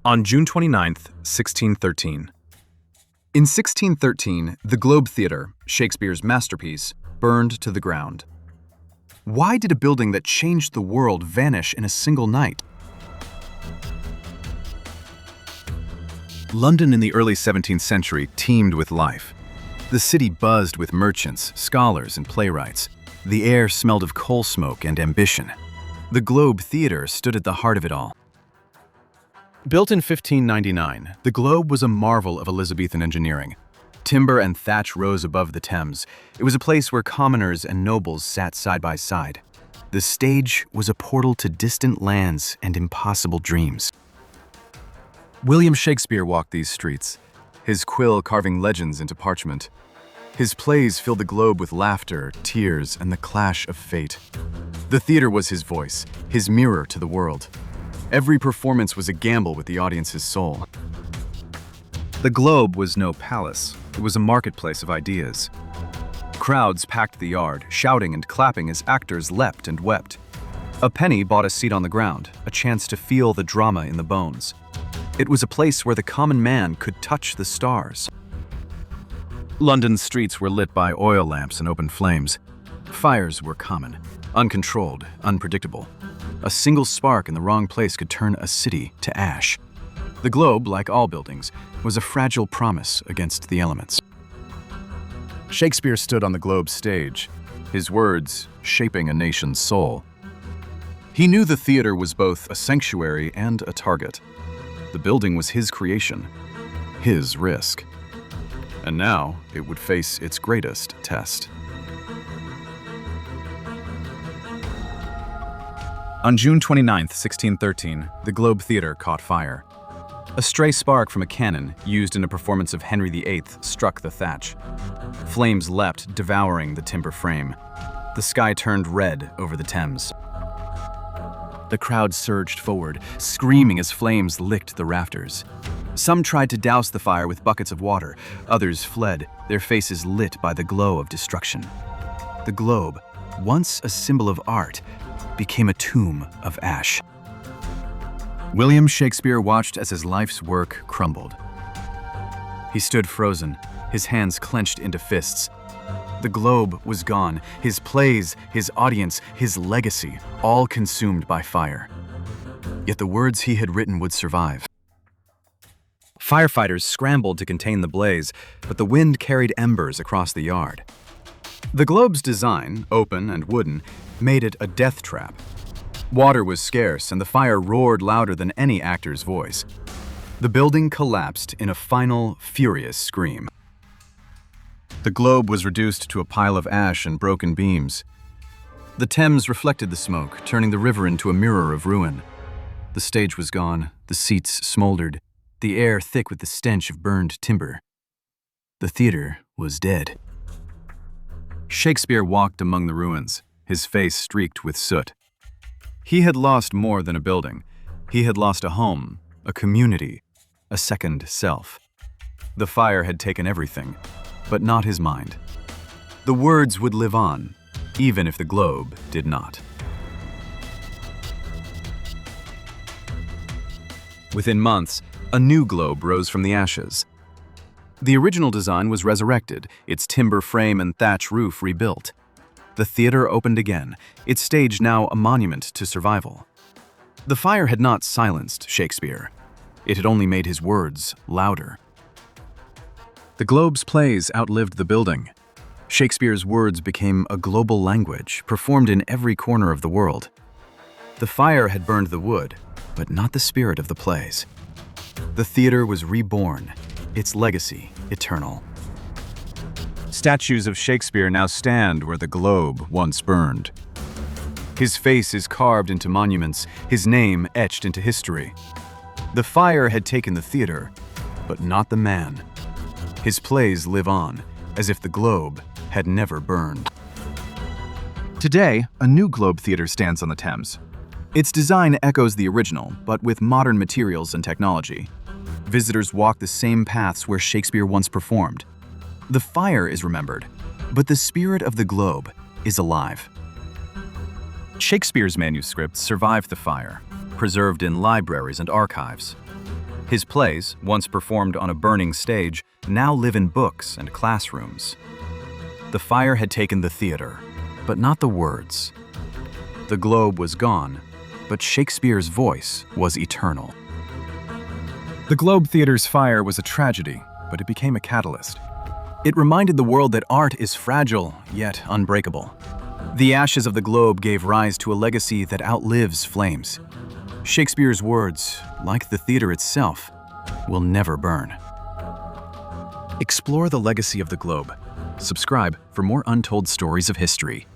On June 29, 1613. In 1613, the Globe Theatre, Shakespeare's masterpiece, burned to the ground. Why did a building that changed the world vanish in a single night? London in the early 17th century teemed with life. The city buzzed with merchants, scholars, and playwrights. The air smelled of coal smoke and ambition. The Globe Theatre stood at the heart of it all. Built in 1599, the Globe was a marvel of Elizabethan engineering. Timber and thatch rose above the Thames. It was a place where commoners and nobles sat side by side. The stage was a portal to distant lands and impossible dreams. William Shakespeare walked these streets, his quill carving legends into parchment. His plays filled the globe with laughter, tears, and the clash of fate. The theater was his voice, his mirror to the world. Every performance was a gamble with the audience's soul. The Globe was no palace. It was a marketplace of ideas. Crowds packed the yard, shouting and clapping as actors leapt and wept. A penny bought a seat on the ground, a chance to feel the drama in the bones. It was a place where the common man could touch the stars. London's streets were lit by oil lamps and open flames. Fires were common, uncontrolled, unpredictable. A single spark in the wrong place could turn a city to ash. The Globe, like all buildings, was a fragile promise against the elements. Shakespeare stood on the Globe's stage, his words shaping a nation's soul. He knew the theater was both a sanctuary and a target. The building was his creation, his risk. And now it would face its greatest test. On June 29, 1613, the Globe Theatre caught fire. A stray spark from a cannon, used in a performance of Henry VIII, struck the thatch. Flames leapt, devouring the timber frame. The sky turned red over the Thames. The crowd surged forward, screaming as flames licked the rafters. Some tried to douse the fire with buckets of water. Others fled, their faces lit by the glow of destruction. The Globe, once a symbol of art, became a tomb of ash. William Shakespeare watched as his life's work crumbled. He stood frozen, his hands clenched into fists. The Globe was gone, his plays, his audience, his legacy, all consumed by fire. Yet the words he had written would survive. Firefighters scrambled to contain the blaze, but the wind carried embers across the yard. The Globe's design, open and wooden, made it a death trap. Water was scarce, and the fire roared louder than any actor's voice. The building collapsed in a final, furious scream. The Globe was reduced to a pile of ash and broken beams. The Thames reflected the smoke, turning the river into a mirror of ruin. The stage was gone, the seats smoldered, the air thick with the stench of burned timber. The theater was dead. Shakespeare walked among the ruins, his face streaked with soot. He had lost more than a building. He had lost a home, a community, a second self. The fire had taken everything, but not his mind. The words would live on, even if the Globe did not. Within months, a new Globe rose from the ashes. The original design was resurrected, its timber frame and thatch roof rebuilt. The theater opened again, its stage now a monument to survival. The fire had not silenced Shakespeare. It had only made his words louder. The Globe's plays outlived the building. Shakespeare's words became a global language, performed in every corner of the world. The fire had burned the wood, but not the spirit of the plays. The theater was reborn, its legacy eternal. Statues of Shakespeare now stand where the Globe once burned. His face is carved into monuments, his name etched into history. The fire had taken the theater, but not the man. His plays live on, as if the Globe had never burned. Today, a new Globe Theatre stands on the Thames. Its design echoes the original, but with modern materials and technology. Visitors walk the same paths where Shakespeare once performed. The fire is remembered, but the spirit of the Globe is alive. Shakespeare's manuscripts survived the fire, preserved in libraries and archives. His plays, once performed on a burning stage, now live in books and classrooms. The fire had taken the theater, but not the words. The globe was gone, but Shakespeare's voice was eternal. The Globe Theatre's fire was a tragedy, but it became a catalyst. It reminded the world that art is fragile, yet unbreakable. The ashes of the globe gave rise to a legacy that outlives flames. Shakespeare's words, like the theater itself, will never burn. Explore the legacy of the globe. Subscribe for more untold stories of history.